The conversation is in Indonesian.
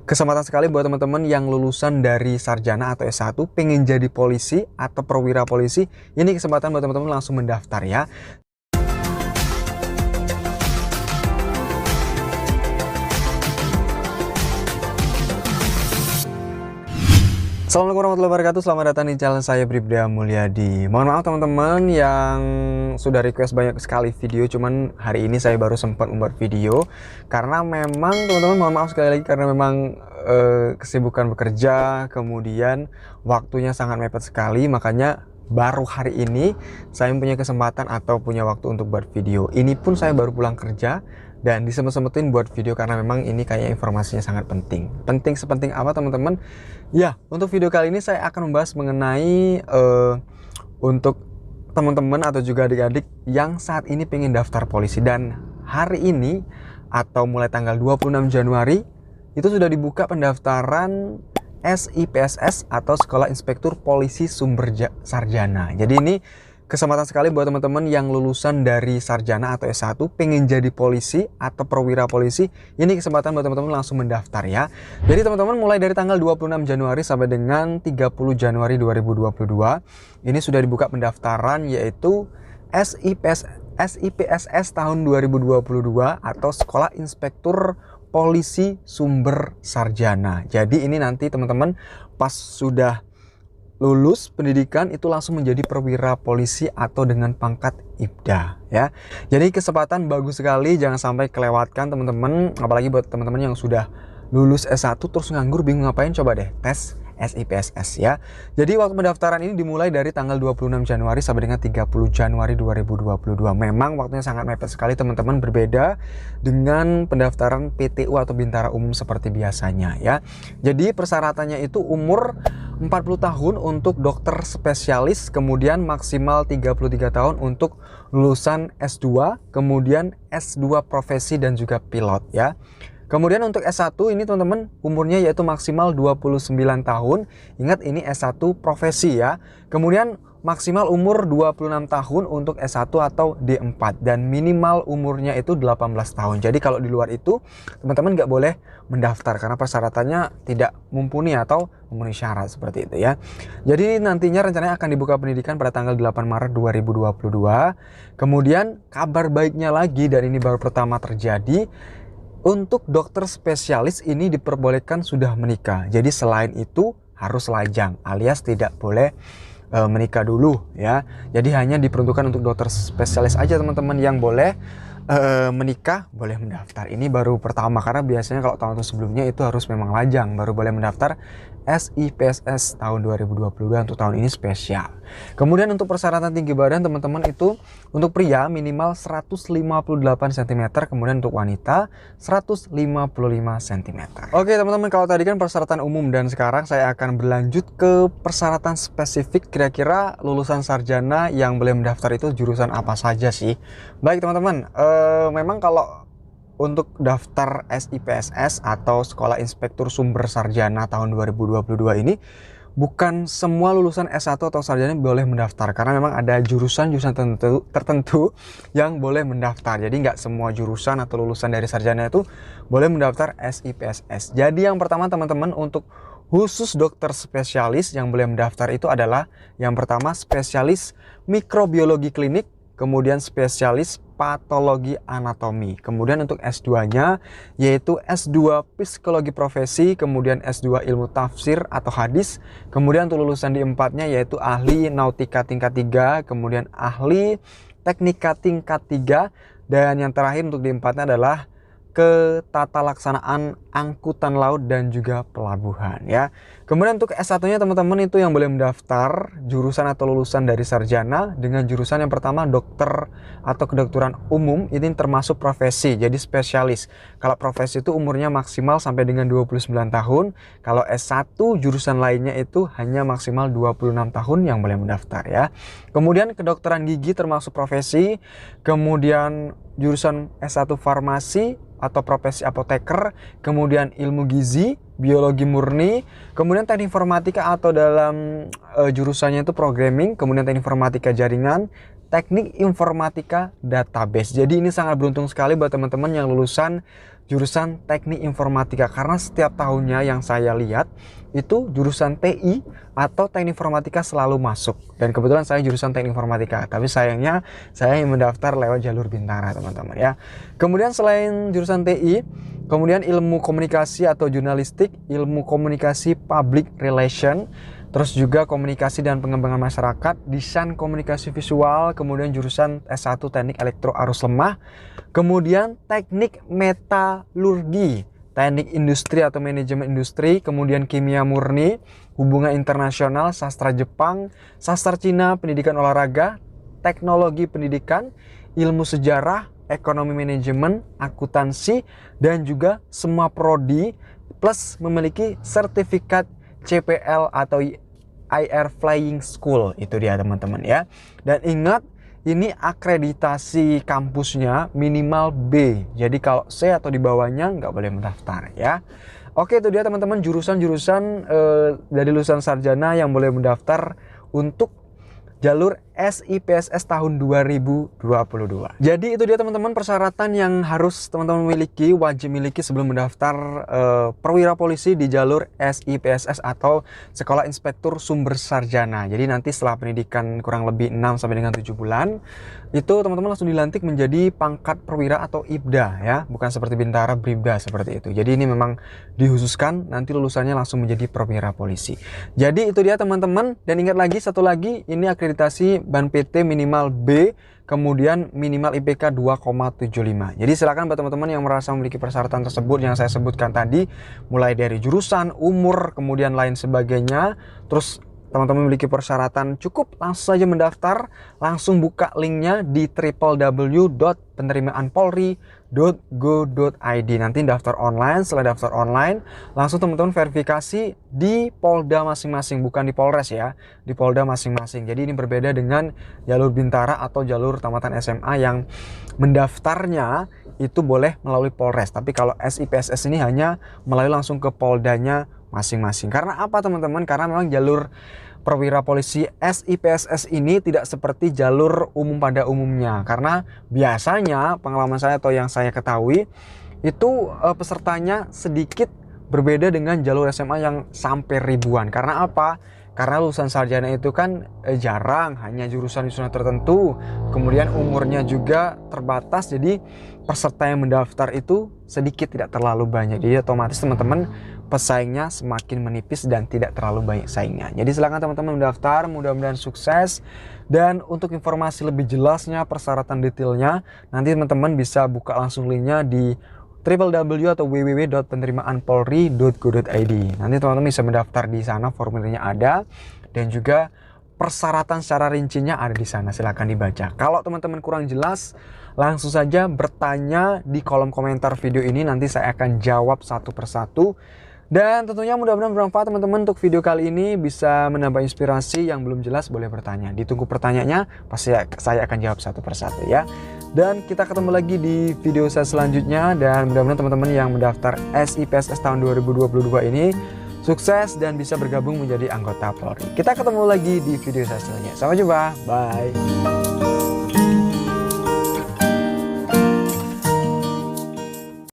Kesempatan sekali buat teman-teman yang lulusan dari sarjana atau S1 pengen jadi polisi atau perwira polisi. Ini kesempatan buat teman-teman langsung mendaftar ya. Assalamualaikum warahmatullahi wabarakatuh. Selamat datang di channel saya, Bribda Mulyadi. Mohon maaf teman-teman yang sudah request banyak sekali video, cuman hari ini saya baru sempat membuat video karena memang teman-teman, mohon maaf sekali lagi karena memang kesibukan bekerja, kemudian waktunya sangat mepet sekali, makanya baru hari ini saya punya kesempatan atau punya waktu untuk buat video. Ini pun saya baru pulang kerja dan disempet-sempetin buat video karena memang ini kayaknya informasinya sangat penting. Penting sepenting apa teman-teman? Ya, untuk video kali ini saya akan membahas mengenai untuk teman-teman atau juga adik-adik yang saat ini pengen daftar polisi. Dan hari ini atau mulai tanggal 26 Januari itu sudah dibuka pendaftaran SIPSS atau Sekolah Inspektur Polisi Sumber Sarjana. Jadi ini kesempatan sekali buat teman-teman yang lulusan dari sarjana atau S1 pengen jadi polisi atau perwira polisi. Ini kesempatan buat teman-teman langsung mendaftar ya. Jadi teman-teman mulai dari tanggal 26 Januari sampai dengan 30 Januari 2022 ini sudah dibuka pendaftaran, yaitu SIPSS tahun 2022 atau Sekolah Inspektur Polisi Sumber Sarjana. Jadi ini nanti teman-teman pas sudah lulus pendidikan itu langsung menjadi perwira polisi atau dengan pangkat Ibda ya. Jadi kesempatan bagus sekali, jangan sampai kelewatkan teman-teman, apalagi buat teman-teman yang sudah lulus S1 terus nganggur bingung ngapain, coba deh tes SIPSS ya. Jadi waktu pendaftaran ini dimulai dari tanggal 26 Januari sampai dengan 30 Januari 2022. Memang waktunya sangat mepet sekali teman-teman, berbeda dengan pendaftaran PTU atau Bintara Umum seperti biasanya ya. Jadi persyaratannya itu umur 40 tahun untuk dokter spesialis, kemudian maksimal 33 tahun untuk lulusan S2, kemudian S2 profesi dan juga pilot ya. Kemudian untuk S1 ini teman-teman umurnya yaitu maksimal 29 tahun. Ingat ini S1 profesi ya. Kemudian maksimal umur 26 tahun untuk S1 atau D4 dan minimal umurnya itu 18 tahun. Jadi kalau di luar itu teman-teman nggak boleh mendaftar karena persyaratannya tidak mumpuni atau memenuhi syarat seperti itu ya. Jadi nantinya rencananya akan dibuka pendidikan pada tanggal 8 Maret 2022. Kemudian kabar baiknya lagi, dan ini baru pertama terjadi, untuk dokter spesialis ini diperbolehkan sudah menikah. Jadi selain itu harus lajang alias tidak boleh menikah dulu ya. Jadi hanya diperuntukkan untuk dokter spesialis aja teman-teman yang boleh menikah, boleh mendaftar. Ini baru pertama karena biasanya kalau tahun sebelumnya itu harus memang lajang baru boleh mendaftar SIPSS tahun 2022. Untuk tahun ini spesial. Kemudian untuk persyaratan tinggi badan teman-teman itu untuk pria minimal 158 cm, kemudian untuk wanita 155 cm. Oke teman-teman, kalau tadi kan persyaratan umum dan sekarang saya akan berlanjut ke persyaratan spesifik. Kira-kira lulusan sarjana yang boleh mendaftar itu jurusan apa saja sih? Baik teman-teman, memang kalau untuk daftar SIPSS atau Sekolah Inspektur Sumber Sarjana tahun 2022 ini bukan semua lulusan S1 atau sarjana boleh mendaftar karena memang ada jurusan-jurusan tertentu yang boleh mendaftar. Jadi nggak semua jurusan atau lulusan dari sarjana itu boleh mendaftar SIPSS. Jadi yang pertama teman-teman, untuk khusus dokter spesialis yang boleh mendaftar itu adalah yang pertama spesialis mikrobiologi klinik, kemudian spesialis patologi anatomi. Kemudian untuk S2-nya yaitu S2 psikologi profesi, kemudian S2 ilmu tafsir atau hadis. Kemudian untuk lulusan di 4-nya yaitu ahli nautika tingkat 3, kemudian ahli teknika tingkat 3, dan yang terakhir untuk di 4-nya adalah ketata laksanaan angkutan laut dan juga pelabuhan ya. Kemudian untuk S1-nya teman-teman itu yang boleh mendaftar jurusan atau lulusan dari sarjana dengan jurusan yang pertama dokter atau kedokteran umum, ini termasuk profesi jadi spesialis. Kalau profesi itu umurnya maksimal sampai dengan 29 tahun. Kalau S1 jurusan lainnya itu hanya maksimal 26 tahun yang boleh mendaftar ya. Kemudian kedokteran gigi termasuk profesi. Kemudian jurusan S1 farmasi atau profesi apoteker, kemudian ilmu gizi, biologi murni, kemudian teknik informatika atau dalam jurusannya itu programming, kemudian teknik informatika jaringan, teknik informatika database. Jadi ini sangat beruntung sekali buat teman-teman yang lulusan jurusan teknik informatika, karena setiap tahunnya yang saya lihat itu jurusan TI atau teknik informatika selalu masuk, dan kebetulan saya jurusan teknik informatika, tapi sayangnya saya yang mendaftar lewat jalur Bintara teman-teman ya. Kemudian selain jurusan TI, kemudian ilmu komunikasi atau jurnalistik, ilmu komunikasi public relation, terus juga komunikasi dan pengembangan masyarakat, desain komunikasi visual, kemudian jurusan S1 teknik elektro arus lemah, kemudian teknik metalurgi, teknik industri atau manajemen industri, kemudian kimia murni, hubungan internasional, sastra Jepang, sastra Cina, pendidikan olahraga, teknologi pendidikan, ilmu sejarah, ekonomi manajemen, akuntansi, dan juga semua prodi, plus memiliki sertifikat CPL atau IR Flying School. Itu dia teman-teman ya. Dan ingat, ini akreditasi kampusnya minimal B. Jadi kalau C atau di bawahnya nggak boleh mendaftar ya. Oke, itu dia teman-teman jurusan-jurusan dari lulusan sarjana yang boleh mendaftar untuk jalur SIPSS tahun 2022. Jadi itu dia teman-teman persyaratan yang harus teman-teman miliki, wajib miliki sebelum mendaftar perwira polisi di jalur SIPSS atau Sekolah Inspektur Sumber Sarjana. Jadi nanti setelah pendidikan kurang lebih 6 sampai dengan 7 bulan, itu teman-teman langsung dilantik menjadi pangkat perwira atau IPDA ya, bukan seperti Bintara Bribda seperti itu. Jadi ini memang dikhususkan nanti lulusannya langsung menjadi perwira polisi. Jadi itu dia teman-teman, dan ingat lagi satu lagi, ini akreditasi BAN PT minimal B, kemudian minimal IPK 2,75. Jadi silakan buat teman-teman yang merasa memiliki persyaratan tersebut yang saya sebutkan tadi, mulai dari jurusan, umur, kemudian lain sebagainya, terus teman-teman memiliki persyaratan cukup, langsung saja mendaftar, langsung buka linknya di www.penerimaanpolri.go.id. Nanti daftar online, setelah daftar online langsung teman-teman verifikasi di Polda masing-masing, bukan di Polres ya, di Polda masing-masing. Jadi ini berbeda dengan jalur Bintara atau jalur tamatan SMA yang mendaftarnya itu boleh melalui Polres, tapi kalau SIPSS ini hanya melalui langsung ke Poldanya masing-masing. Karena apa teman-teman? Karena memang jalur perwira polisi SIPSS ini tidak seperti jalur umum pada umumnya. Karena biasanya pengalaman saya atau yang saya ketahui itu pesertanya sedikit berbeda dengan jalur SMA yang sampai ribuan. Karena apa? Karena lulusan sarjana itu kan jarang, hanya jurusan-jurusan tertentu, kemudian umurnya juga terbatas, jadi peserta yang mendaftar itu sedikit, tidak terlalu banyak. Jadi otomatis teman-teman pesaingnya semakin menipis dan tidak terlalu banyak saingnya. Jadi silakan teman-teman mendaftar, mudah-mudahan sukses. Dan untuk informasi lebih jelasnya, persyaratan detailnya, nanti teman-teman bisa buka langsung linknya di www atau www.penerimaanpolri.go.id. Nanti teman-teman bisa mendaftar di sana, formulirnya ada, dan juga persyaratan secara rincinya ada di sana, silahkan dibaca. Kalau teman-teman kurang jelas, langsung saja bertanya di kolom komentar video ini, nanti saya akan jawab satu persatu. Dan tentunya mudah-mudahan bermanfaat teman-teman untuk video kali ini, bisa menambah inspirasi. Yang belum jelas boleh bertanya, ditunggu pertanyaannya, pasti saya akan jawab satu persatu ya. Dan kita ketemu lagi di video saya selanjutnya, dan mudah-mudahan teman-teman yang mendaftar SIPSS tahun 2022 ini sukses dan bisa bergabung menjadi anggota Polri. Kita ketemu lagi di video saya selanjutnya. Sampai jumpa, bye.